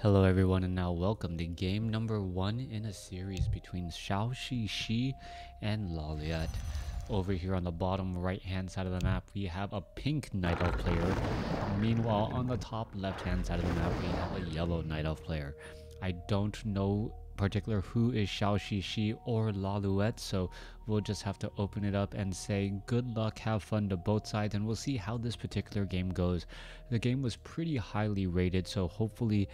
Hello everyone, and now welcome to game number 1 in a series between Zhouxixi and Lawliet. Over here on the bottom right hand side of the map we have a pink Night Elf player. Meanwhile on the top left hand side of the map we have a yellow Night Elf player. I don't know particular who is Zhouxixi or Lawliet, so we'll just have to open it up and say good luck, have fun to both sides, and we'll see how this particular game goes. The game was pretty highly rated, so hopefully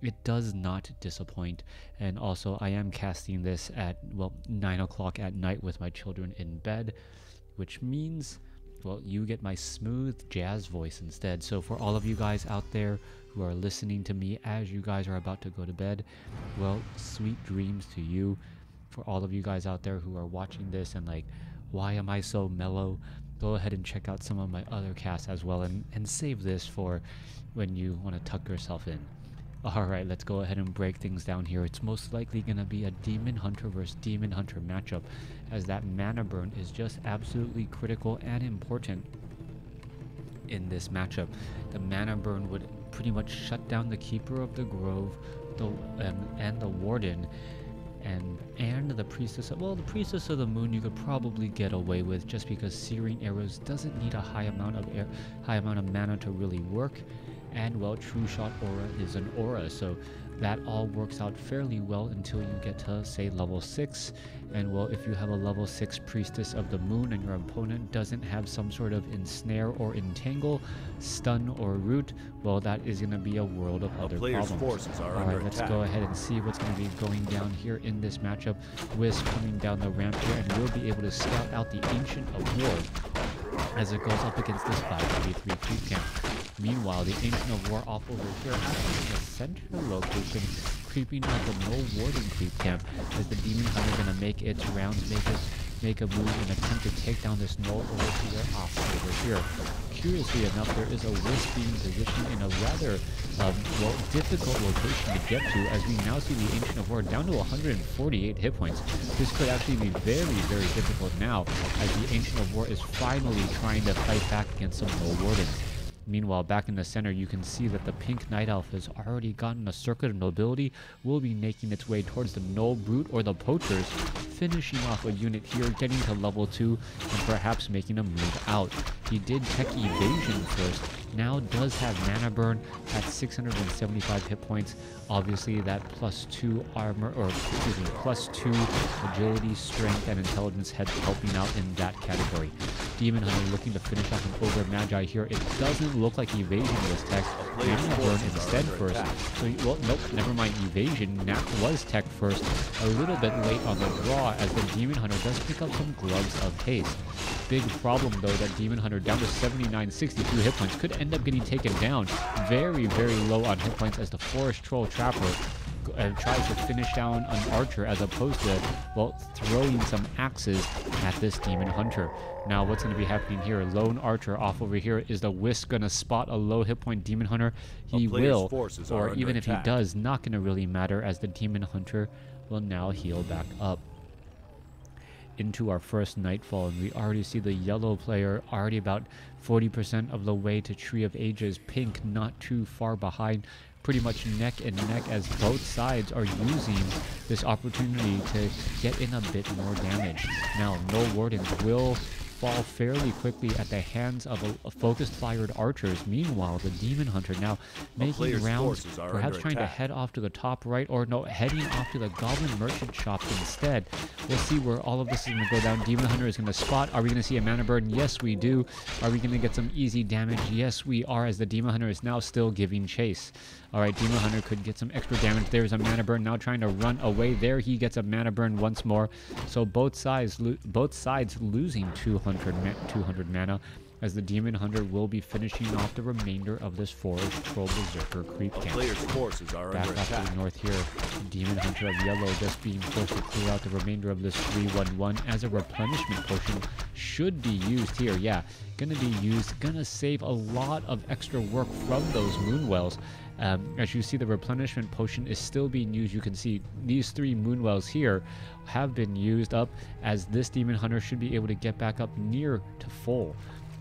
it does not disappoint. And also I am casting this at 9 o'clock at night with my children in bed, which means you get my smooth jazz voice instead. So for all of you guys out there who are listening to me as you guys are about to go to bed, sweet dreams to you. For all of you guys out there who are watching this and like, why am I so mellow? Go ahead and check out some of my other casts as well, and save this for when you want to tuck yourself in. Alright, let's go ahead and break things down here. It's most likely going to be a Demon Hunter versus Demon Hunter matchup, as that mana burn is just absolutely critical and important in this matchup. The mana burn would pretty much shut down the Keeper of the Grove, and the Warden, and the Priestess of, the Priestess of the Moon you could probably get away with, just because Searing Arrows doesn't need a high amount of mana to really work. And True Shot Aura is an aura, so that all works out fairly well until you get to, say, level 6. And if you have a level 6 Priestess of the Moon and your opponent doesn't have some sort of ensnare or entangle, stun or root, that is going to be a world of other problems. Alright, let's go ahead and see what's going to be going down here in this matchup. Wisp coming down the ramp here, and we'll be able to scout out the Ancient of War as it goes up against this 5v3 creep camp. Meanwhile, the Ancient of War off over here in the center location, creeping out the no Warden creep camp, as the Demon Hunter going to make its rounds, make a move and attempt to take down this null overseer off over here. Curiously enough, there is a Wisp being positioned in a rather difficult location to get to, as we now see the Ancient of War down to 148 hit points. This could actually be very, very difficult now, as the Ancient of War is finally trying to fight back against some no Wardens. Meanwhile, back in the center, you can see that the pink Night Elf has already gotten a Circuit of Nobility, will be making its way towards the Null Brute or the Poachers, finishing off a unit here, getting to level 2, and perhaps making a move out. He did tech Evasion first, now does have Mana Burn at 675 hit points. Obviously that +2 armor, or excuse me, +2 agility, strength, and intelligence heads helping out in that category. Demon Hunter looking to finish off an Ogre Magi here. It doesn't look like Evasion was tech. Mana Burn instead first. So, nope, never mind, Evasion was tech first. A little bit late on the draw, as the Demon Hunter does pick up some Gloves of Haste. Big problem though, that Demon Hunter down to 79, 62 hit points could end up getting taken down. Very, very low on hit points, as the Forest Troll Trapper tries to finish down an archer, as opposed to, throwing some axes at this Demon Hunter. Now what's going to be happening here? Lone Archer off over here. Is the Wisp going to spot a low hit point Demon Hunter? He will, or even if he does, not going to really matter, as the Demon Hunter will now heal back up into our first Nightfall, and we already see the yellow player already about 40% of the way to Tree of Ages. Pink not too far behind, pretty much neck and neck, as both sides are using this opportunity to get in a bit more damage. Now, no Wardens will fall fairly quickly at the hands of a focused fired archers. Meanwhile, the Demon Hunter now making rounds, perhaps trying to head off to the top right, or no, heading off to the Goblin Merchant shop instead. We'll see where all of this is going to go down. Demon Hunter is going to spot. Are we going to see a Mana Burn? Yes, we do. Are we going to get some easy damage? Yes, we are, as the Demon Hunter is now still giving chase. Alright, Demon Hunter could get some extra damage. There's a Mana Burn, now trying to run away. There he gets a Mana Burn once more. So both sides losing 200 mana, as the Demon Hunter will be finishing off the remainder of this Forest Troll Berserker creep camp. Back off to the north here, Demon Hunter of yellow just being forced to clear out the remainder of this 3-1-1, as a replenishment potion should be used here. Yeah, gonna be used, gonna save a lot of extra work from those Moonwells. As you see, the replenishment potion is still being used. You can see these 3 Moonwells here have been used up, as this Demon Hunter should be able to get back up near to full.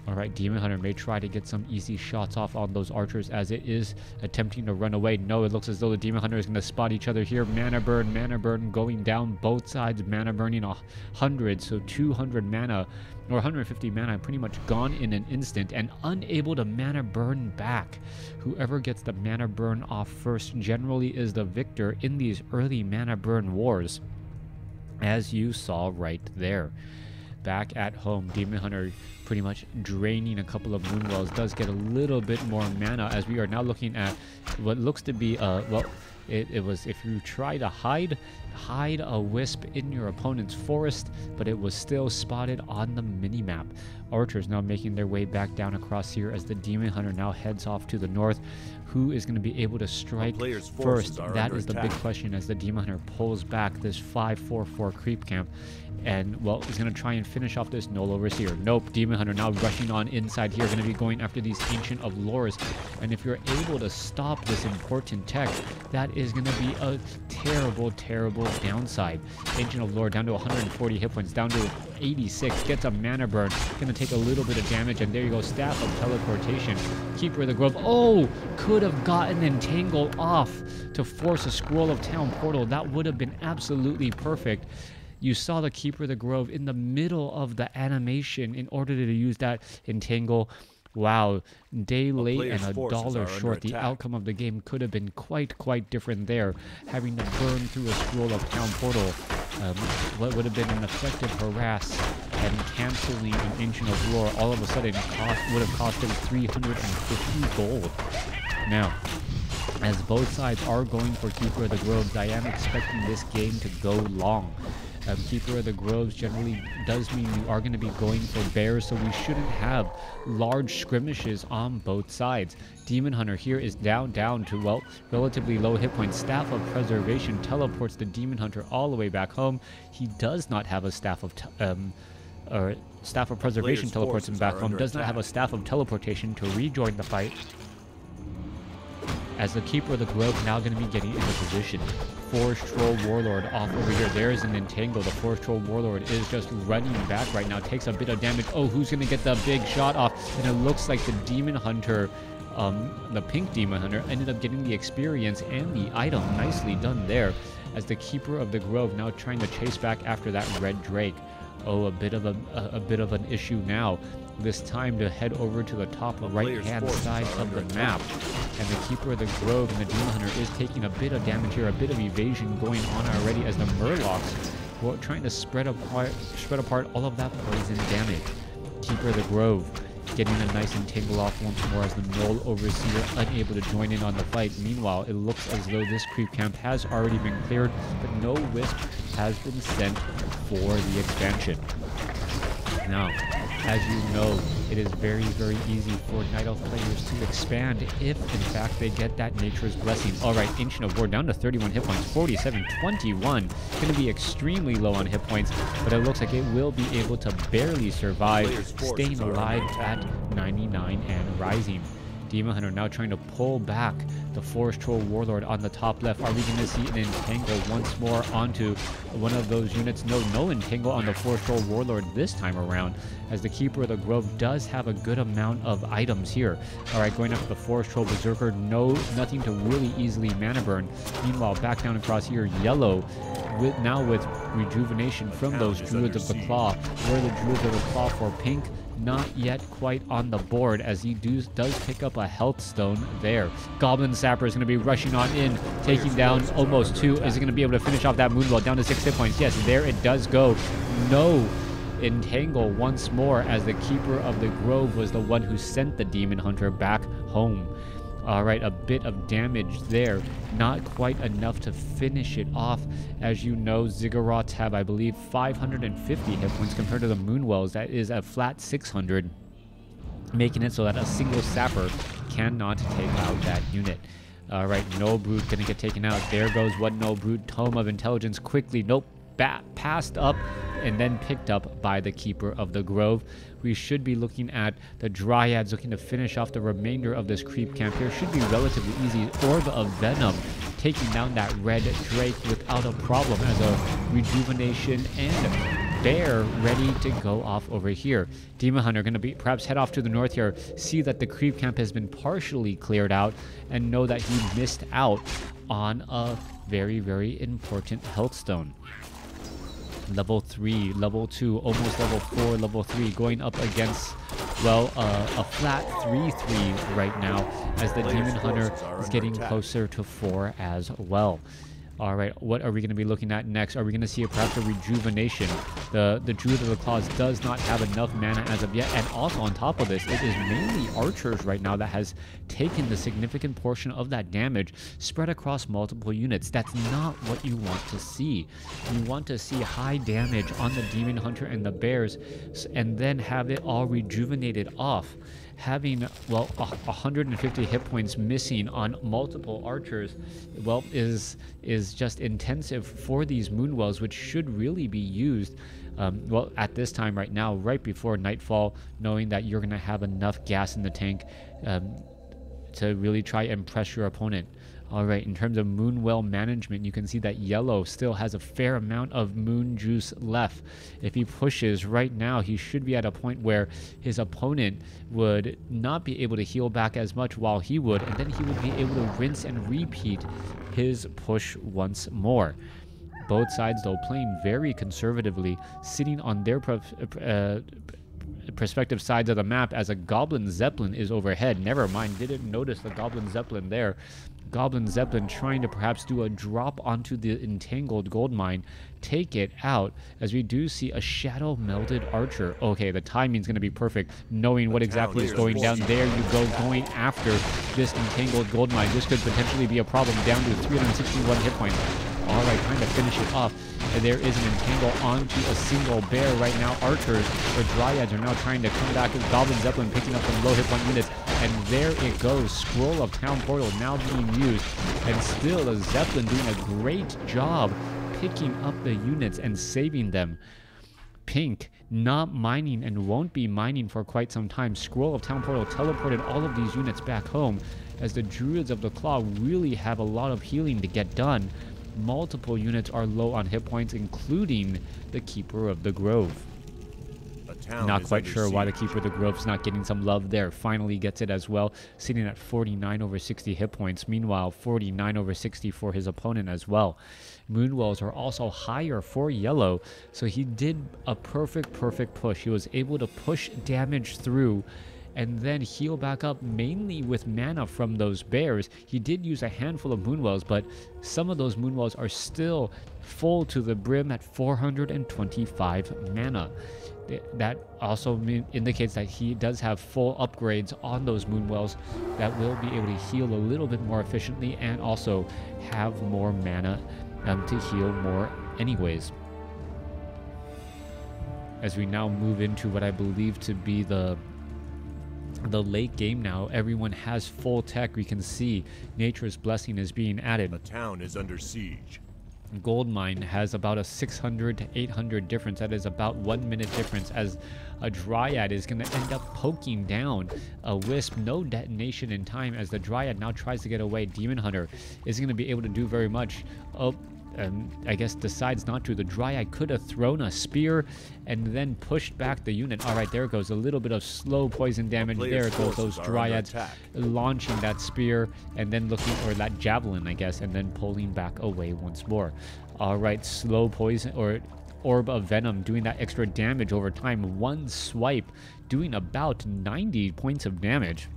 All right, Demon Hunter may try to get some easy shots off on those archers as it is attempting to run away. No, it looks as though the Demon Hunter is going to spot each other here. Mana burn going down both sides. Mana burning 100, so 200 mana or 150 mana pretty much gone in an instant and unable to mana burn back. Whoever gets the mana burn off first generally is the victor in these early mana burn wars, as you saw right there. Back at home, Demon Hunter pretty much draining a couple of Moonwells, does get a little bit more mana as we are now looking at what looks to be well, it was if you try to hide a wisp in your opponent's forest, but it was still spotted on the mini-map. Archers now making their way back down across here as the Demon Hunter now heads off to the north. Who is going to be able to strike first? That is the big question as the Demon Hunter pulls back this 5-4-4 creep camp. And, well, he's going to try and finish off this Null Overseer. Nope, Demon Hunter now rushing on inside here. Going to be going after these Ancient of Lores. And if you're able to stop this important tech, that is going to be a terrible, terrible downside. Ancient of Lore down to 140 hit points, down to 86. Gets a mana burn. Going to take a little bit of damage. And there you go, Staff of Teleportation. Keeper of the Grove. Oh, could have gotten Entangle off to force a Scroll of Town Portal. That would have been absolutely perfect. You saw the Keeper of the Grove in the middle of the animation in order to use that Entangle. Wow, day late and a dollar short. The outcome of the game could have been quite different there. Having to burn through a Scroll of Town Portal, what would have been an effective harass and canceling an Ancient of Lore all of a sudden would have cost him 350 gold. Now, as both sides are going for Keeper of the Groves, I am expecting this game to go long. Keeper of the Groves generally does mean you are going to be going for bears, so we shouldn't have large skirmishes on both sides. Demon Hunter here is down to, well, relatively low hit points. Staff of Preservation teleports the Demon Hunter all the way back home. He does not have a Staff of Staff of Preservation teleports him back home. Does not have a Staff of Teleportation to rejoin the fight. As the Keeper of the Grove now going to be getting into position. Forest Troll Warlord off over here. There's an Entangle. The Forest Troll Warlord is just running back right now. Takes a bit of damage. Oh, who's going to get the big shot off? And it looks like the Demon Hunter, the pink Demon Hunter, ended up getting the experience and the item. Nicely done there. As the Keeper of the Grove now trying to chase back after that Red Drake. Oh, a bit of an issue now. This time to head over to the top right-hand side of the map. And the Keeper of the Grove and the Demon Hunter is taking a bit of damage here, a bit of evasion going on already as the Murlocs trying to spread apart all of that poison damage. Keeper of the Grove getting a nice Entangle off once more as the Null Overseer unable to join in on the fight. Meanwhile, it looks as though this creep camp has already been cleared, but no Wisp has been sent for the expansion. Now, as you know, it is very easy for Night Elf players to expand if, in fact, they get that Nature's Blessing. Alright, Ancient of War down to 31 hit points, 47-21. Going to be extremely low on hit points, but it looks like it will be able to barely survive, staying alive at 99 and rising. Demon Hunter now trying to pull back the Forest Troll Warlord on the top left. Are we going to see an Entangle once more onto one of those units? No Entangle on the Forest Troll Warlord this time around, as the Keeper of the Grove does have a good amount of items here. Alright, going after the Forest Troll Berserker. Nothing to really easily mana burn. Meanwhile, back down across here, Yellow, now with rejuvenation from those Druids of the Claw. Where the Druids of the Claw for pink? Not yet quite on the board, as he does pick up a health stone there. Goblin Sapper is going to be rushing on in, taking down almost 2. Is he going to be able to finish off that Moonwell down to 6 hit points? Yes, there it does go. No Entangle once more, as the Keeper of the Grove was the one who sent the Demon Hunter back home. Alright, a bit of damage there. Not quite enough to finish it off. As you know, Ziggurats have, I believe, 550 hit points compared to the Moonwells. That is a flat 600, making it so that a single Sapper cannot take out that unit. Alright, No Brute gonna get taken out. There goes one No Brute. Tome of Intelligence quickly. Nope. Passed up and then picked up by the Keeper of the Grove. We should be looking at the Dryads looking to finish off the remainder of this creep camp here. Should be relatively easy. Orb of Venom taking down that Red Drake without a problem, as a rejuvenation and bear ready to go off over here. Demon Hunter going to be perhaps head off to the north here, see that the creep camp has been partially cleared out, and know that he missed out on a very, very important health stone. Level 3, level 2, almost level 4, level 3, going up against, well, a flat 3-3 right now, as the Demon Hunter is getting closer to 4 as well. All right, what are we going to be looking at next? Are we going to see perhaps a rejuvenation? The Druid of the Claws does not have enough mana as of yet, and also on top of this, it is mainly archers right now that has taken the significant portion of that damage spread across multiple units. That's not what you want to see. You want to see high damage on the Demon Hunter and the bears, and then have it all rejuvenated off. Having, well, 150 hit points missing on multiple archers, well, is just intensive for these Moonwells, which should really be used, well, at this time right now, right before nightfall, knowing that you're going to have enough gas in the tank to really try and press your opponent. All right, in terms of Moonwell management, you can see that yellow still has a fair amount of moon juice left. If he pushes right now, he should be at a point where his opponent would not be able to heal back as much while he would, and then he would be able to rinse and repeat his push once more. Both sides, though, playing very conservatively, sitting on their perspective sides of the map as a Goblin Zeppelin is overhead. Never mind, didn't notice the Goblin Zeppelin there. Goblin Zeppelin trying to perhaps do a drop onto the entangled gold mine, take it out, as we do see a shadow melded archer. Okay, the timing's going to be perfect, knowing what exactly is going down. There you go, going after this entangled gold mine. This could potentially be a problem, down to 361 hit points. All right, trying to finish it off. And there is an entangle onto a single bear right now. Archers or Dryads are now trying to come back. Goblin Zeppelin picking up some low hit point units. And there it goes. Scroll of Town Portal now being used. And still a Zeppelin doing a great job picking up the units and saving them. Pink not mining and won't be mining for quite some time. Scroll of Town Portal teleported all of these units back home, as the Druids of the Claw really have a lot of healing to get done. Multiple units are low on hit points, including the Keeper of the Grove. Not quite sure why the Keeper of the Grove's not getting some love there. Finally gets it as well, sitting at 49 over 60 hit points. Meanwhile, 49 over 60 for his opponent as well. Moonwells are also higher for yellow, so he did a perfect push. He was able to push damage through and then heal back up, mainly with mana from those bears. He did use a handful of Moonwells, but some of those Moonwells are still full to the brim at 425 mana. That also indicates that he does have full upgrades on those Moonwells that will be able to heal a little bit more efficiently and also have more mana to heal more anyways. As we now move into what I believe to be the late game now, everyone has full tech. We can see Nature's Blessing is being added. The town is under siege. Goldmine has about a 600 to 800 difference. That is about 1 minute difference, as a Dryad is going to end up poking down a Wisp. No detonation in time, as the Dryad now tries to get away. Demon Hunter isn't going to be able to do very much. Oh, I guess decides not to. The Dryad could have thrown a spear and then pushed back the unit. All right, there goes a little bit of slow poison damage. There goes those Dryads launching that spear and then looking, or that javelin, I guess, and then pulling back away once more. All right, slow poison or Orb of Venom doing that extra damage over time. One swipe doing about 90 points of damage.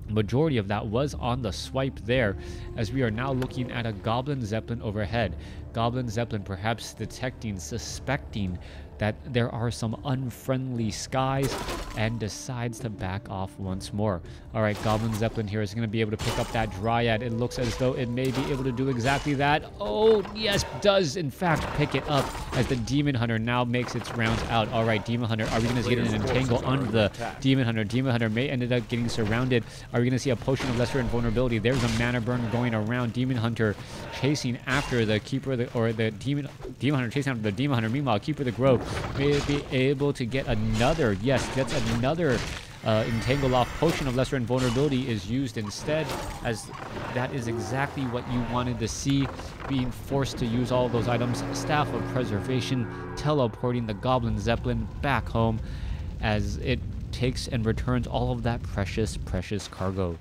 Majority of that was on the swipe there, as we are now looking at a Goblin Zeppelin overhead. Goblin Zeppelin perhaps detecting, suspecting that there are some unfriendly skies, and decides to back off once more. All right, Goblin Zeppelin here is going to be able to pick up that Dryad. It looks as though it may be able to do exactly that. Oh, yes, does in fact pick it up, as the Demon Hunter now makes its rounds out. All right, Demon Hunter, are we going to get an entangle onto the Demon Hunter? Demon Hunter may end up getting surrounded. Are we going to see a Potion of Lesser Invulnerability? There's a mana burn going around. Demon Hunter chasing after the Keeper of the, or the Demon Hunter chasing after the Demon Hunter. Meanwhile, Keeper of the Grove may be able to get another, yes, gets another Entangle Off Potion of Lesser Invulnerability is used instead, as that is exactly what you wanted to see, being forced to use all of those items. Staff of Preservation, teleporting the Goblin Zeppelin back home as it takes and returns all of that precious cargo.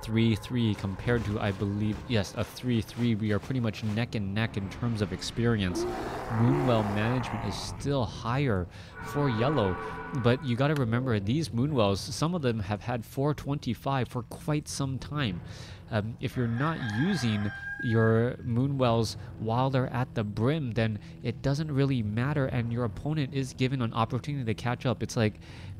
3-3 compared to, I believe, yes, a 3-3. We are pretty much neck and neck in terms of experience. Moonwell management is still higher for yellow, but you got to remember, these Moonwells, some of them have had 425 for quite some time. If you're not using your Moonwells while they're at the brim, then it doesn't really matter, and your opponent is given an opportunity to catch up. It's like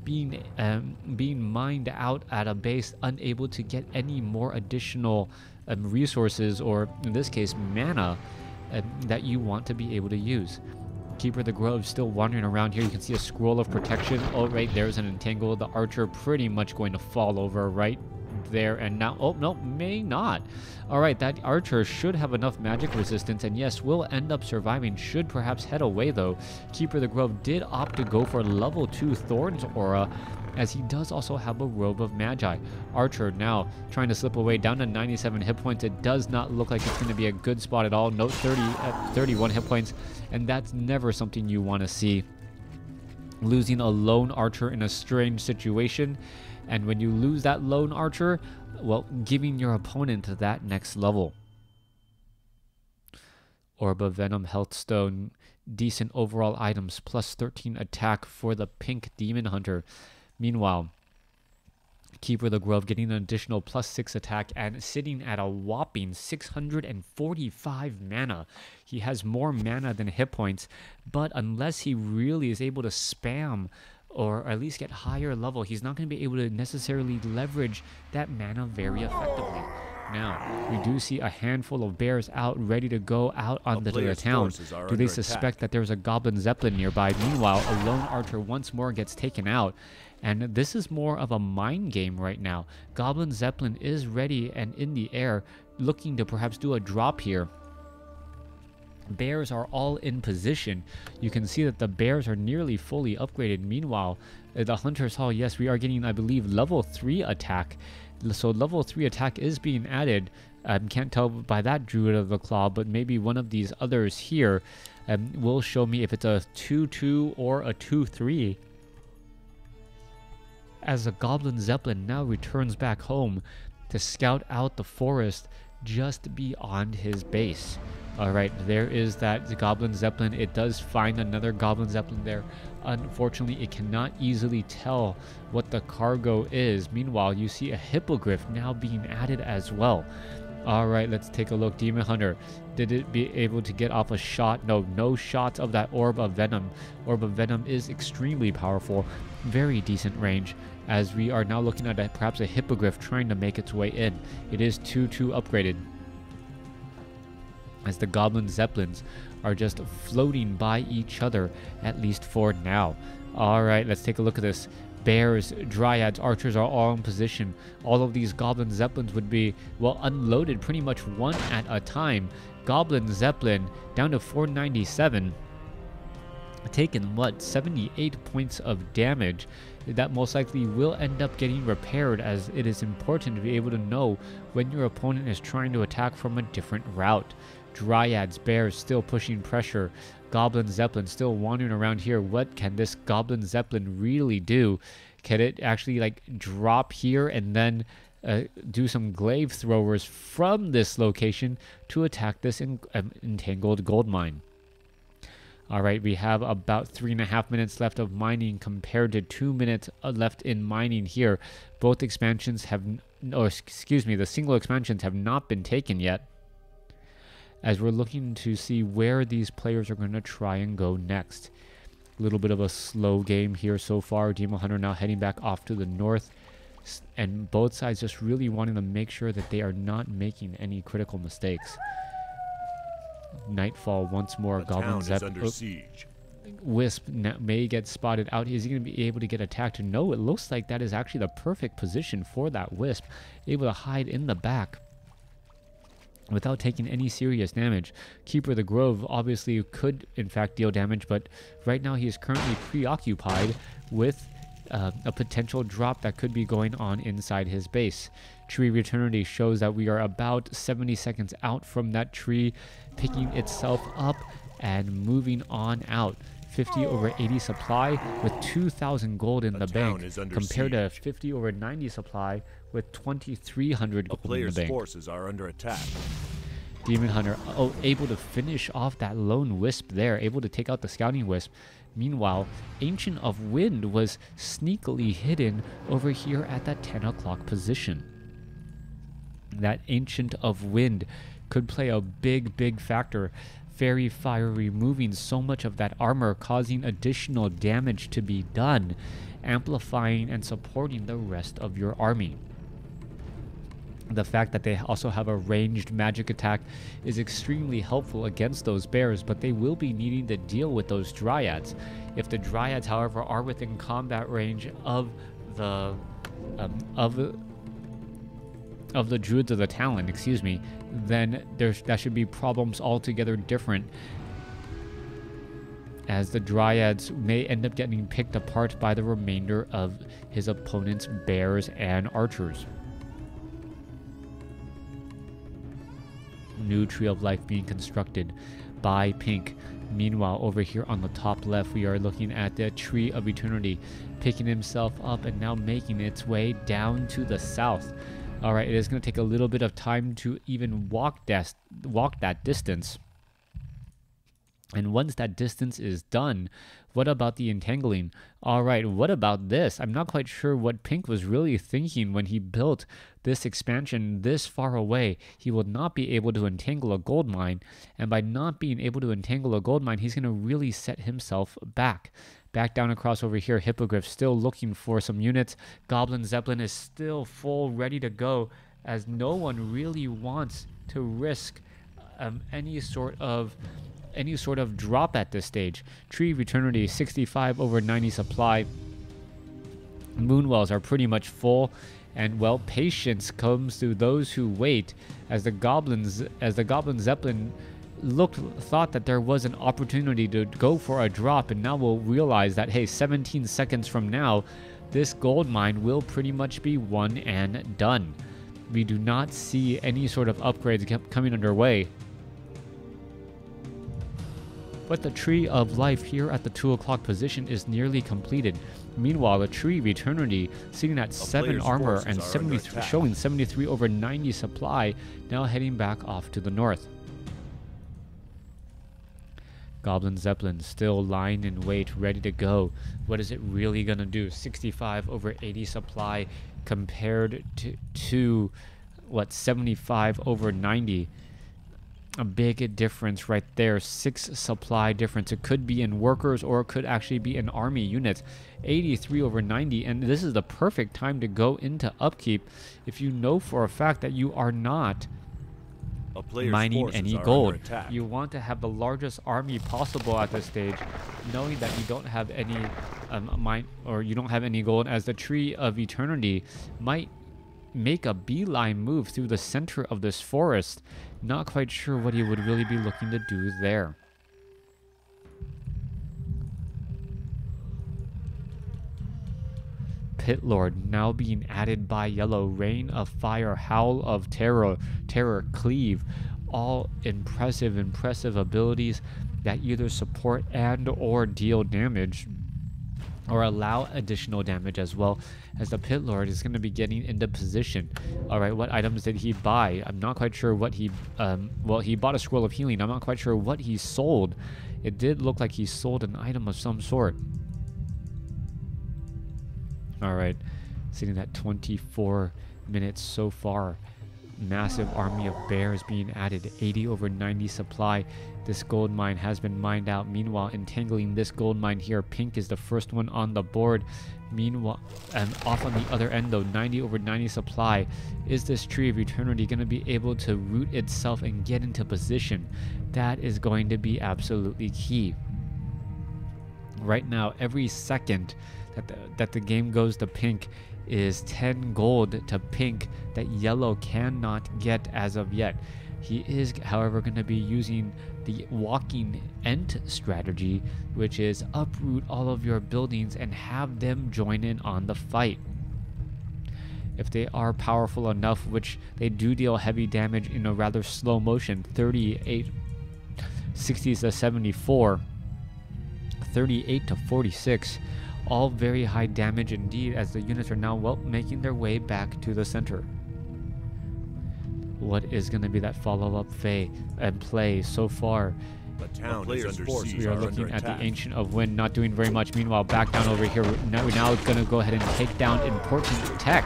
being mined out at a base, unable to get any more additional resources, or in this case mana, that you want to be able to use. Keeper of the Grove still wandering around here. You can see a Scroll of Protection. Oh, right, there's an Entangle. The Archer pretty much going to fall over right there, and now, oh no, may not. All right, that Archer should have enough magic resistance, and yes, will end up surviving. Should perhaps head away though. Keeper of the Grove did opt to go for level 2 Thorns Aura, as he does also have a Robe of Magi. Archer now trying to slip away, down to 97 hit points. It does not look like it's going to be a good spot at all. Note 31 hit points, and that's never something you want to see. Losing a lone Archer in a strange situation, and when you lose that lone Archer, well, giving your opponent that next level. Orb of Venom, Health Stone, decent overall items, plus 13 attack for the pink Demon Hunter. Meanwhile, Keeper of the Grove getting an additional plus 6 attack and sitting at a whopping 645 mana. He has more mana than hit points, but unless he really is able to spam or at least get higher level, he's not going to be able to necessarily leverage that mana very effectively. Now, we do see a handful of bears out, ready to go out onto the town. Do they suspect that there's a Goblin Zeppelin nearby? Meanwhile, a lone Archer once more gets taken out. And this is more of a mind game right now. Goblin Zeppelin is ready and in the air, looking to perhaps do a drop here. Bears are all in position. You can see that the bears are nearly fully upgraded. Meanwhile, the Hunter's Hall, yes, we are getting, I believe, level 3 attack. So level 3 attack is being added. Can't tell by that Druid of the Claw, but maybe one of these others here will show me if it's a 2-2 or a 2-3. As the Goblin Zeppelin now returns back home to scout out the forest just beyond his base. Alright, there is that Goblin Zeppelin. It does find another Goblin Zeppelin there. Unfortunately, it cannot easily tell what the cargo is. Meanwhile, you see a Hippogriff now being added as well. Alright, let's take a look. Demon Hunter, did it be able to get off a shot? No shots of that Orb of Venom. Orb of Venom is extremely powerful. Very decent range, as we are now looking at perhaps a Hippogriff trying to make its way in. It is 2-2 upgraded, as the Goblin Zeppelins are just floating by each other, at least for now. Alright, let's take a look at this. Bears, Dryads, Archers are all in position. All of these Goblin Zeppelins would be, well, unloaded pretty much one at a time. Goblin Zeppelin down to 497. Taken, what, 78 points of damage. That most likely will end up getting repaired, as it is important to be able to know when your opponent is trying to attack from a different route. Dryads, Bears still pushing pressure. Goblin Zeppelin still wandering around here. What can this Goblin Zeppelin really do? Can it actually like drop here and then do some glaive throwers from this location to attack this entangled gold mine? Alright, we have about 3.5 minutes left of mining compared to 2 minutes left in mining here. Both expansions have, or excuse me, the single expansions have not been taken yet, as we're looking to see where these players are going to try and go next. A little bit of a slow game here so far. Demon Hunter now heading back off to the north, and both sides just really wanting to make sure that they are not making any critical mistakes. Nightfall once more. Goblin Zeppelin. Wisp may get spotted out. Is he going to be able to get attacked? No, it looks like that is actually the perfect position for that Wisp. Able to hide in the back. without taking any serious damage. Keeper of the Grove obviously could in fact deal damage, but right now he is currently preoccupied with a potential drop that could be going on inside his base. Tree of Eternity shows that we are about 70 seconds out from that tree, picking itself up and moving on out. 50 over 80 supply with 2,000 gold in the bank, compared to 50 over 90 supply with 2,300 gold in the bank. Player's forces are under attack. Demon Hunter, able to finish off that lone wisp there, able to take out the scouting wisp. Meanwhile, Ancient of Wind was sneakily hidden over here at that 10 o'clock position. That Ancient of Wind could play a big factor. Fairy Fire removing so much of that armor, causing additional damage to be done, amplifying and supporting the rest of your army. The fact that they also have a ranged magic attack is extremely helpful against those bears, but they will be needing to deal with those dryads. If the dryads, however, are within combat range of the Druids of the Talon, then that should be problems altogether different, as the dryads may end up getting picked apart by the remainder of his opponent's bears and archers. New Tree of Life being constructed by Pink. Meanwhile, over here on the top left, we are looking at the Tree of Eternity picking himself up and now making its way down to the south. Alright, it is going to take a little bit of time to even walk that distance. And once that distance is done, what about the entangling? Alright, what about this? I'm not quite sure what Pink was really thinking when he built this expansion this far away. He will not be able to entangle a gold mine, and by not being able to entangle a gold mine, he's going to really set himself back. Back down across over here, Hippogriff still looking for some units. Goblin Zeppelin is still full, ready to go, as no one really wants to risk any sort of drop at this stage. Tree of Eternity, 65 over 90 supply. Moonwells are pretty much full, and well, patience comes to those who wait, as the Goblin Zeppelin thought that there was an opportunity to go for a drop, and now we'll realize that, hey, 17 seconds from now, this gold mine will pretty much be one and done. We do not see any sort of upgrades coming underway. But the Tree of Life here at the 2 o'clock position is nearly completed. Meanwhile, the Tree of Eternity, sitting at 7 armor and showing 73 over 90 supply, now heading back off to the north. Goblin Zeppelin still lying in wait, ready to go. What is it really going to do? 65 over 80 supply compared to what, 75 over 90. A big difference right there. 6 supply difference. It could be in workers, or it could actually be in army units. 83 over 90, and this is the perfect time to go into upkeep if you know for a fact that you are not mining any gold. You want to have the largest army possible at this stage, knowing that you don't have any you don't have any gold, as the Tree of Eternity might make a beeline move through the center of this forest. Not quite sure what he would really be looking to do there. Pit Lord now being added by Yellow. Rain of Fire, Howl of Terror, Cleave. All impressive abilities that either support and or deal damage, or allow additional damage as well, as the Pit Lord is going to be getting into position. Alright, what items did he buy? I'm not quite sure what he... well, he bought a Scroll of Healing. I'm not quite sure what he sold. It did look like he sold an item of some sort. Alright, sitting at 24 minutes so far. Massive army of bears being added. 80 over 90 supply. This gold mine has been mined out. Meanwhile, entangling this gold mine here, Pink is the first one on the board. Meanwhile, and off on the other end though, 90 over 90 supply. Is this Tree of Eternity going to be able to root itself and get into position? That is going to be absolutely key. Right now, every second that the game goes to Pink is 10 gold to Pink that Yellow cannot get as of yet. He is, however, going to be using the walking ent strategy, which is uproot all of your buildings and have them join in on the fight. If they are powerful enough, which they do deal heavy damage in a rather slow motion, 38 60s to 74, 38 to 46, all very high damage indeed, as the units are now, well, making their way back to the center. What is going to be that follow-up play so far? The town is under siege. We are looking at the Ancient of Wind not doing very much. Meanwhile, back down over here, we're now going to go ahead and take down important tech.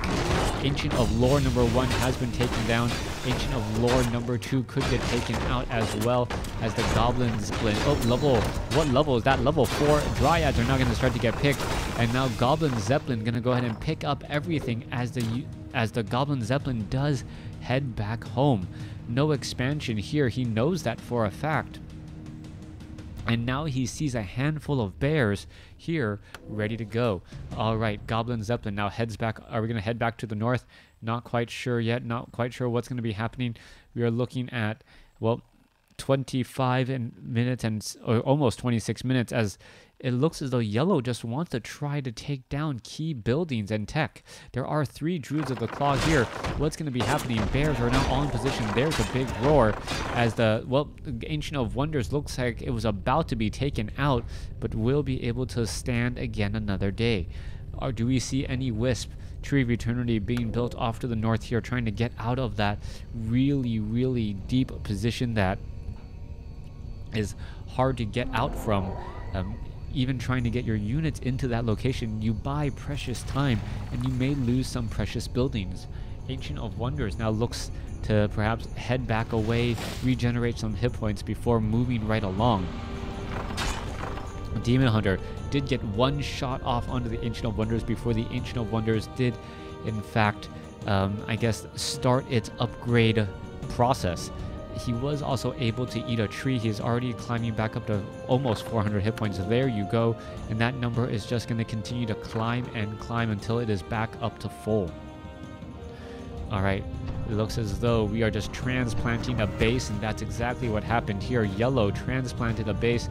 Ancient of Lore number 1 has been taken down. Ancient of Lore number 2 could get taken out as well, as the goblins. What level is that? Level 4. Dryads are now going to start to get picked, and now Goblin Zeppelin going to go ahead and pick up everything as the Goblin Zeppelin does head back home. No expansion here. He knows that for a fact. And now he sees a handful of bears here ready to go. All right, Goblin Zeppelin now heads back. Are we going to head back to the north? Not quite sure yet. Not quite sure what's going to be happening. We are looking at, well, 25 minutes or almost 26 minutes, as it looks as though Yellow just wants to try to take down key buildings and tech. There are 3 Druids of the Claw here. What's going to be happening? Bears are now all in position. There's a big roar as the Ancient of Wonders looks like it was about to be taken out, but will be able to stand again another day. Or do we see any Wisp? Tree of Eternity being built off to the north here, trying to get out of that really, really deep position that is hard to get out from. Even trying to get your units into that location, you buy precious time and you may lose some precious buildings. Ancient of Wonders now looks to perhaps head back away, regenerate some hit points before moving right along. Demon Hunter did get one shot off onto the Ancient of Wonders before the Ancient of Wonders did, in fact, I guess, start its upgrade process. He was also able to eat a tree. He is already climbing back up to almost 400 hit points. There you go. And that number is just going to continue to climb and climb until it is back up to full. All right. It looks as though we are just transplanting a base, and that's exactly what happened here. Yellow transplanted a base.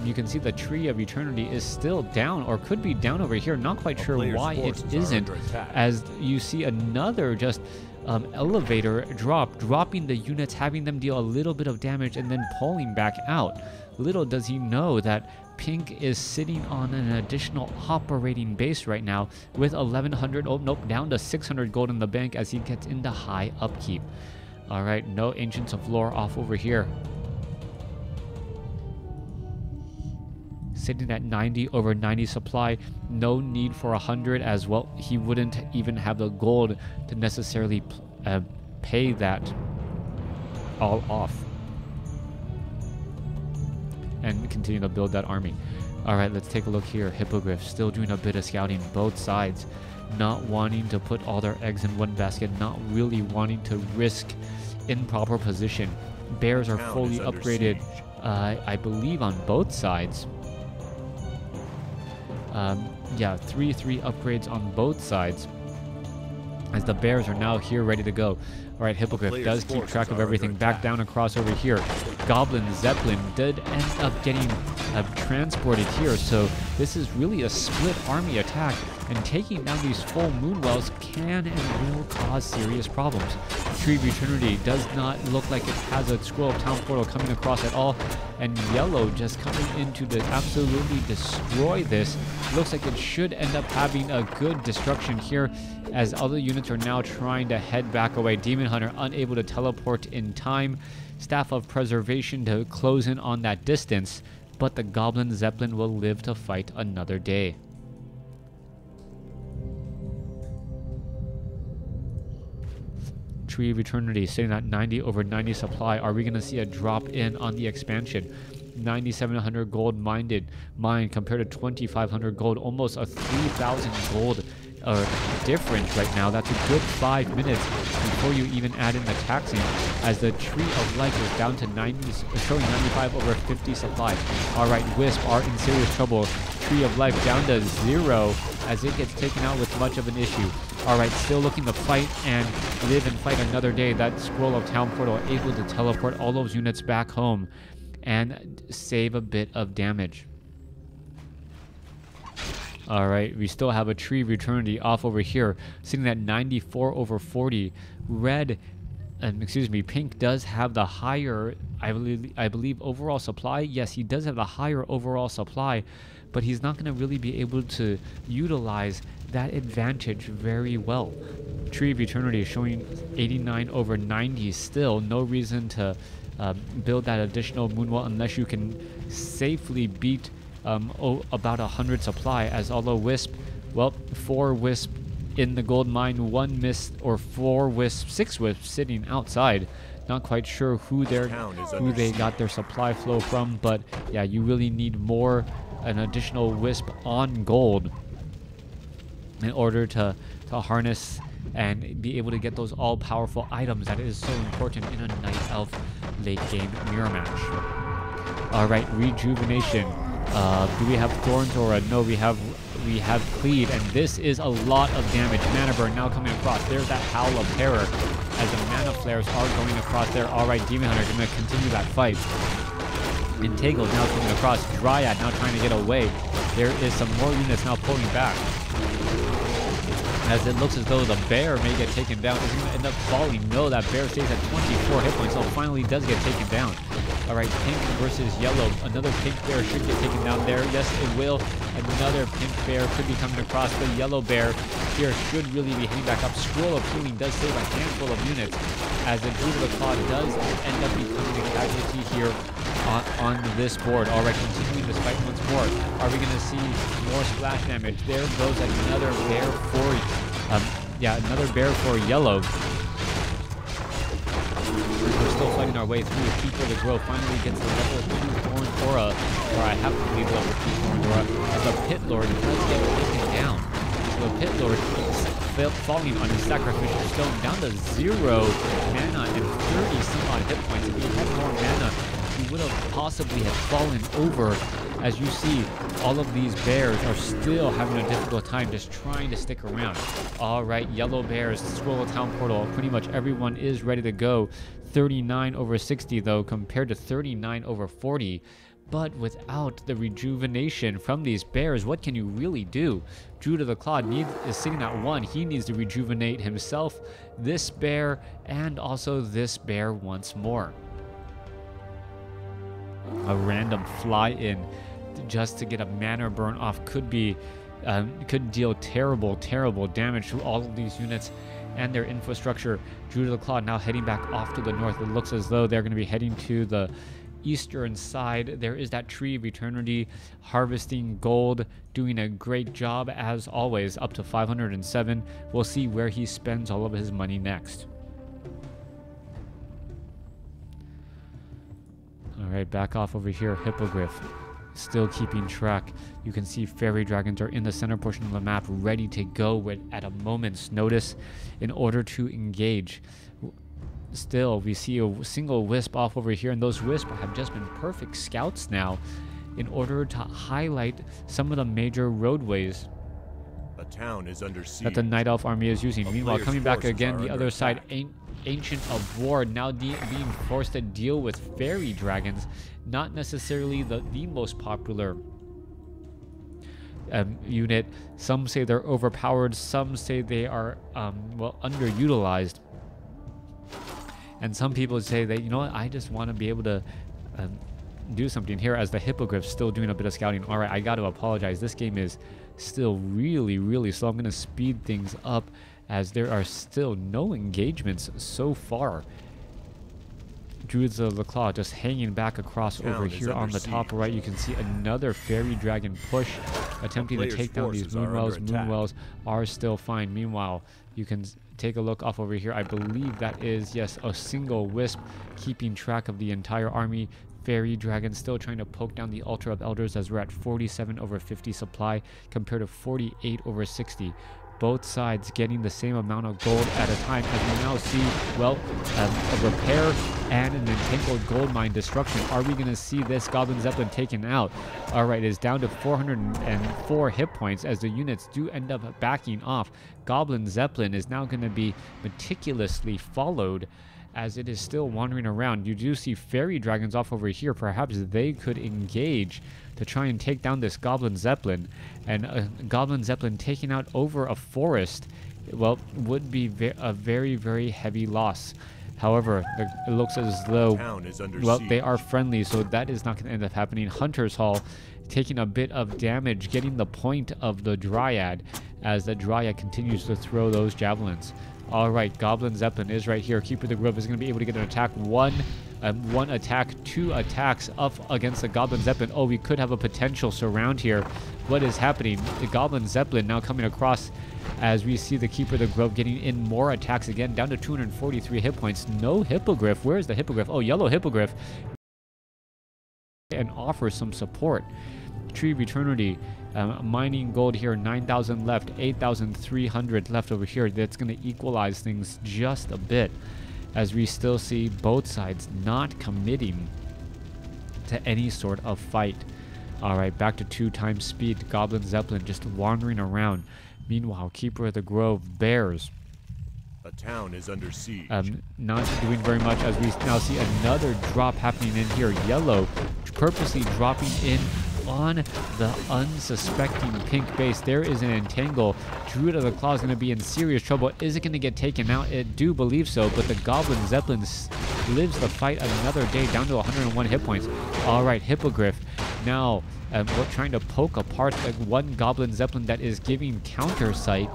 You can see the Tree of Eternity is still down, or could be down over here. Not quite sure why it isn't, as you see another just elevator dropping the units, having them deal a little bit of damage and then pulling back out. Little does he know that Pink is sitting on an additional operating base right now with 1100, oh nope, down to 600 gold in the bank as he gets into high upkeep. All right, no Ancients of Lore off over here. Sitting at 90 over 90 supply, no need for 100 as well. He wouldn't even have the gold to necessarily pay that all off and continue to build that army. All right, let's take a look here. Hippogriff still doing a bit of scouting, both sides, not wanting to put all their eggs in one basket, not really wanting to risk improper position. Bears are fully upgraded, I believe, on both sides. Yeah, 3 upgrades on both sides, as the bears are now here ready to go. All right, Hippogriff does keep track of everything. Back down across over here. Goblin Zeppelin did end up getting transported here, so this is really a split army attack, and taking down these full Moonwells can and will cause serious problems. Tree of Eternity does not look like it has a Scroll of Town portal coming across at all, and Yellow just coming in to absolutely destroy this. Looks like it should end up having a good destruction here, as other units are now trying to head back away. Demon Hunter unable to teleport in time. Staff of Preservation to close in on that distance, but the Goblin Zeppelin will live to fight another day. Tree of Eternity sitting at 90 over 90 supply. Are we going to see a drop in on the expansion? 9,700 gold mined compared to 2,500 gold, almost a 3,000 gold difference right now. That's a good 5 minutes before you even add in the taxing, as the Tree of Life is down to 90, showing 95 over 50 supply. All right, Wisp are in serious trouble. Tree of Life down to 0 as it gets taken out with much of an issue. Alright, still looking to fight and live and fight another day. That Scroll of Town Portal able to teleport all those units back home and save a bit of damage. Alright, we still have a Tree of Eternity off over here, sitting at 94 over 40. Pink does have the higher, I believe, overall supply. Yes, he does have the higher overall supply, but he's not going to really be able to utilize that advantage very well. Tree of Eternity showing 89 over 90 still. No reason to build that additional Moonwell unless you can safely beat about 100 supply, as although Wisp, well, 4 Wisp in the gold mine, 1 mist, or 4 Wisp, 6 Wisp sitting outside. Not quite sure who they got their supply flow from, but yeah, you really need an additional Wisp on gold in order to harness and be able to get those all-powerful items that is so important in a Night Elf late game mirror match. Alright, Rejuvenation. Do we have Thorns or no? We have Cleave, and this is a lot of damage. Mana Burn now coming across. There's that Howl of Terror as the Mana Flares are going across there. Alright, Demon Hunter going to continue that fight. Entangled now coming across. Dryad now trying to get away. There is some more units now pulling back, as it looks as though the bear may get taken down. Is he going to end up falling? No, that bear stays at 24 hit points, so finally does get taken down. Alright, pink versus yellow. Another pink bear should get taken down there. Yes, it will. Another pink bear could be coming across. The yellow bear here should really be heading back up. Scroll of Healing does save a handful of units, as the Druid of the Claw does end up becoming a casualty here on this board. Alright, continuing this fight once more. Are we going to see more splash damage? There goes another bear for another bear for yellow. We're still fighting our way through. Keeper the Grove finally gets the level 2 Thorn Aura, or I have to believe level 2 Thorn Aura, as the Pit Lord does get taken down. So the Pit Lord falling on his Sacrificial Stone down to 0 mana and 30 some odd hit points. If he had more mana, he would have possibly have fallen over. As you see, all of these bears are still having a difficult time just trying to stick around. Alright, yellow bears, Scroll of Town Portal, pretty much everyone is ready to go. 39 over 60 though, compared to 39 over 40. But without the rejuvenation from these bears, what can you really do? Druid of the Claw is sitting at 1. He needs to rejuvenate himself, this bear, and also this bear once more. A random fly in just to get a Mana Burn off could deal terrible damage to all of these units and their infrastructure. Druid of the Claw now heading back off to the north. It looks as though they're going to be heading to the eastern side. There is that Tree of Eternity harvesting gold, doing a great job as always, up to 507. We'll see where he spends all of his money next. Alright, back off over here. Hippogriff still keeping track. You can see fairy dragons are in the center portion of the map, ready to go at a moment's notice in order to engage. Still, we see a single wisp off over here, and those wisps have just been perfect scouts now in order to highlight some of the major roadways a town is under siege that the Night Elf army is using. Meanwhile, coming back again, the other side, Ancient of War now being forced to deal with fairy dragons, not necessarily the most popular unit. Some say they're overpowered, some say they are underutilized, and some people say that, you know what, I just want to be able to do something here, as the Hippogriff's still doing a bit of scouting. Alright, I got to apologize, this game is still really slow. I'm going to speed things up as there are still no engagements so far. Druids of the Claw just hanging back across over here on the top right. You can see another fairy dragon push attempting to take down these Moonwells. Moonwells are still fine. Meanwhile, you can take a look off over here. I believe that is, yes, a single wisp keeping track of the entire army. Fairy dragon still trying to poke down the Altar of Elders, as we're at 47 over 50 supply compared to 48 over 60. both sides getting the same amount of gold at a time, as we now see, well, a repair and an entangled gold mine destruction. Are we going to see this Goblin Zeppelin taken out? All right, it's down to 404 hit points as the units do end up backing off. Goblin Zeppelin is now going to be meticulously followed as it is still wandering around. You do see fairy dragons off over here. Perhaps they could engage to try and take down this Goblin Zeppelin. And a Goblin Zeppelin taking out over a forest, well, would be a very, very heavy loss. However, it looks as though, well, they are friendly, so that is not going to end up happening. Hunter's Hall taking a bit of damage, getting the point of the Dryad as the Dryad continues to throw those javelins. All right, Goblin Zeppelin is right here. Keeper of the Grove is going to be able to get an attack. One attack, 2 attacks up against the Goblin Zeppelin. Oh, we could have a potential surround here. What is happening? The Goblin Zeppelin now coming across as we see the Keeper of the Grove getting in more attacks again, down to 243 hit points. No Hippogriff. Where is the Hippogriff? Oh, yellow Hippogriff. And offers some support. Tree of Eternity. Mining gold here, 9,000 left, 8,300 left over here. That's going to equalize things just a bit, as we still see both sides not committing to any sort of fight. All right, back to 2 times speed. Goblin Zeppelin just wandering around. Meanwhile, Keeper of the Grove, Bears. A town is under siege. Not doing very much, as we now see another drop happening in here. Yellow purposely dropping in on the unsuspecting pink base. There is an entangle. Druid of the Claw is going to be in serious trouble. Is it going to get taken out? I do believe so, but the Goblin Zeppelin lives the fight another day, down to 101 hit points. All right, Hippogriff now we're trying to poke apart the one Goblin Zeppelin that is giving counter sight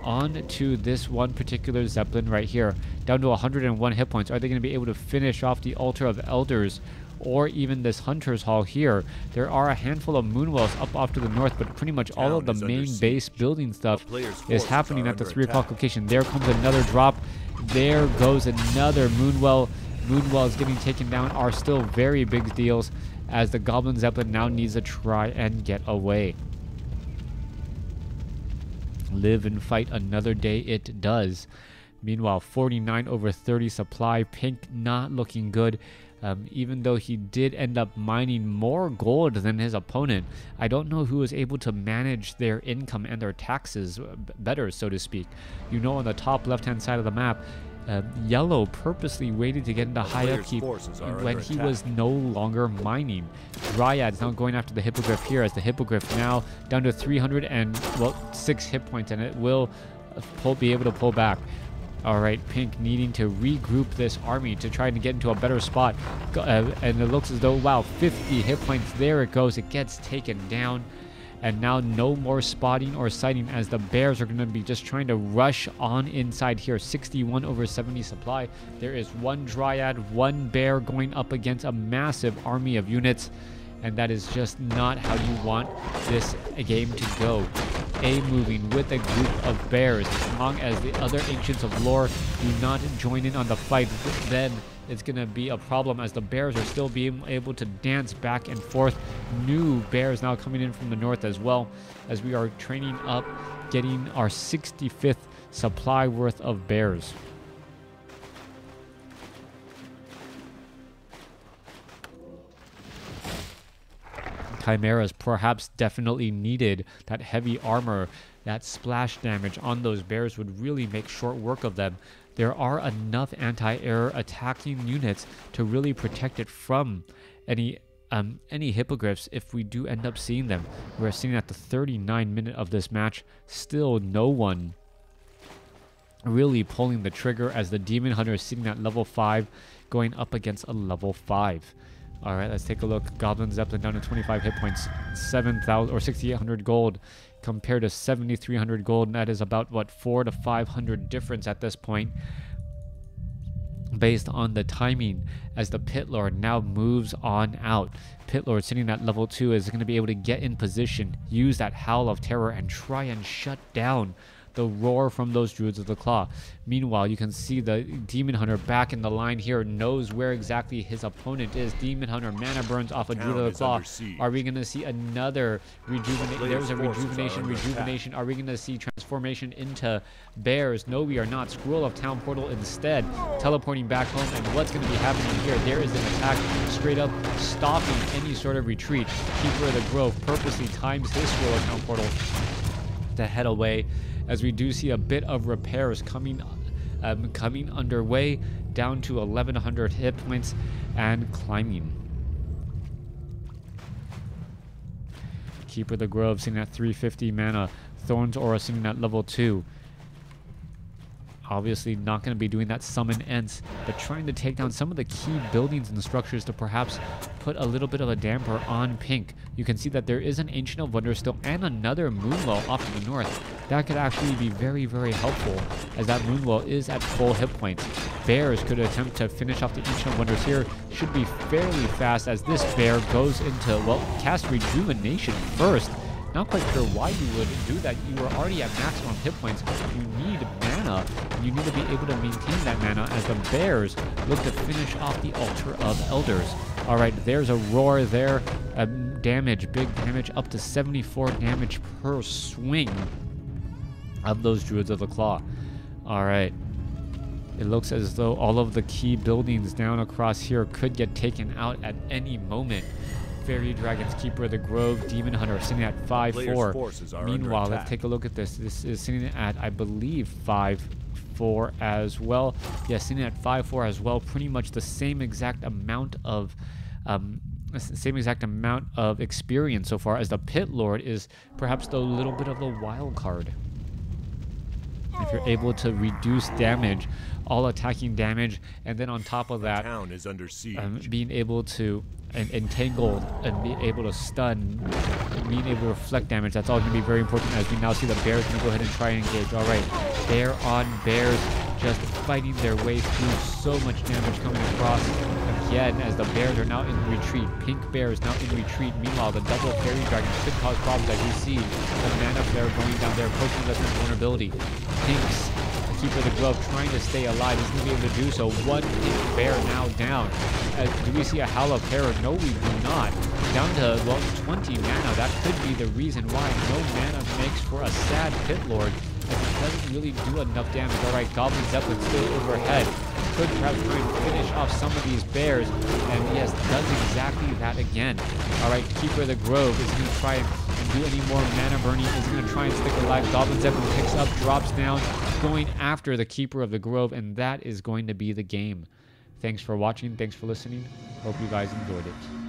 onto this one particular Zeppelin right here, down to 101 hit points. Are they going to be able to finish off the Altar of Elders or even this Hunter's Hall here? There are a handful of moonwells up off to the north, but pretty much all of the main base building stuff is happening at the 3 o'clock location. There comes another drop. There goes another moonwell. Moonwells getting taken down are still very big deals, as the Goblin Zeppelin now needs to try and get away. Live and fight another day it does. Meanwhile, 49 over 30 supply. Pink not looking good. Even though he did end up mining more gold than his opponent, I don't know who was able to manage their income and their taxes better, so to speak. You know, on the top left-hand side of the map, Yellow purposely waited to get into high upkeep when he was no longer mining. Dryad's now going after the Hippogriff here, as the Hippogriff now down to 306 hit points, and it will be able to pull back. All right, Pink needing to regroup this army to try to get into a better spot. And it looks as though, wow, 50 hit points. There it goes. It gets taken down. And now no more spotting or sighting, as the Bears are going to be just trying to rush on inside here. 61 over 70 supply. There is one Dryad, one Bear going up against a massive army of units. And that is just not how you want this game to go. Moving with a group of Bears. As long as the other Ancients of Lore do not join in on the fight, then it's going to be a problem, as the Bears are still being able to dance back and forth. New Bears now coming in from the north as well, as we are training up, getting our 65th supply worth of Bears. Chimeras perhaps definitely needed that heavy armor. That splash damage on those Bears would really make short work of them. There are enough anti-air attacking units to really protect it from any Hippogriffs if we do end up seeing them. We're sitting at the 39th minute of this match. Still no one really pulling the trigger, as the Demon Hunter is sitting at level 5 going up against a level 5. All right, let's take a look. Goblin Zeppelin down to 25 hit points, 7,000 or 6,800 gold compared to 7,300 gold. And that is about, what, 400 to 500 difference at this point, based on the timing, as the Pit Lord now moves on out. Pit Lord sitting at level 2 is going to be able to get in position, use that Howl of Terror, and try and shut down the roar from those Druids of the Claw. Meanwhile, you can see the Demon Hunter back in the line here, knows where exactly his opponent is. Demon Hunter mana burns off a Druid of the Claw. Are we going to see another rejuvenation? There's a rejuvenation. Are we going to see transformation into bears? No, we are not. Scroll of Town Portal instead, teleporting back home. And what's going to be happening here? There is an attack straight up stopping any sort of retreat. Keeper of the Grove purposely times his Scroll of Town Portal to head away, as we do see a bit of repairs coming underway, down to 1100 hit points and climbing. Keeper of the Grove sitting at 350 mana. Thorn's Aura sitting at level 2. Obviously not going to be doing that summon Ents, but trying to take down some of the key buildings and structures to perhaps put a little bit of a damper on pink. You can see that there is an Ancient of Wonder still and another Moonwell off to the north. That could actually be very, very helpful, as that Moonwell is at full hit points. Bears could attempt to finish off the Ancient of Wonders here. Should be fairly fast, as this bear goes into, well, cast Rejuvenation first. Not quite sure why you would do that. You were already at maximum hit points. You need mana, and you need to be able to maintain that mana as the bears look to finish off the Altar of Elders. All right, there's a roar there. Damage, big damage, up to 74 damage per swing of those Druids of the Claw. All right. It looks as though all of the key buildings down across here could get taken out at any moment. Fairy Dragons, Keeper of the Grove, Demon Hunter sitting at 5-4. Meanwhile, let's take a look at this. This is sitting at, I believe, 5-4 as well. Yeah, sitting at 5-4 as well. Pretty much the same exact amount of experience so far, as the Pit Lord is perhaps the little bit of the wild card. If you're able to reduce damage, all attacking damage, and then on top of that, the town is under siege. Being able to entangle and be able to stun, being able to reflect damage, that's all going to be very important, as we now see the bears going to go ahead and try and engage. All right, bear on bears, just fighting their way through. So much damage coming across again, as the bears are now in retreat. Pink bear is now in retreat. Meanwhile, the double fairy dragon could cause problems, as we see the mana flare going down there, approaching less than vulnerability. Pink's Keeper of the Grove trying to stay alive. He's going to be able to do so. One pink bear now down. Do we see a Howl of Terror? No, we do not. Down to, well, 20 mana. That could be the reason why. No mana makes for a sad Pit Lord, as it doesn't really do enough damage. All right, Goblin Zeppelin still overhead. Could perhaps try and finish off some of these bears. And yes, does exactly that again. All right, Keeper of the Grove is going to try and do any more mana burning. Is going to try and stick alive. Goblin Zeppelin picks up, drops down, going after the Keeper of the Grove, and that is going to be the game. Thanks for watching. Thanks for listening. Hope you guys enjoyed it.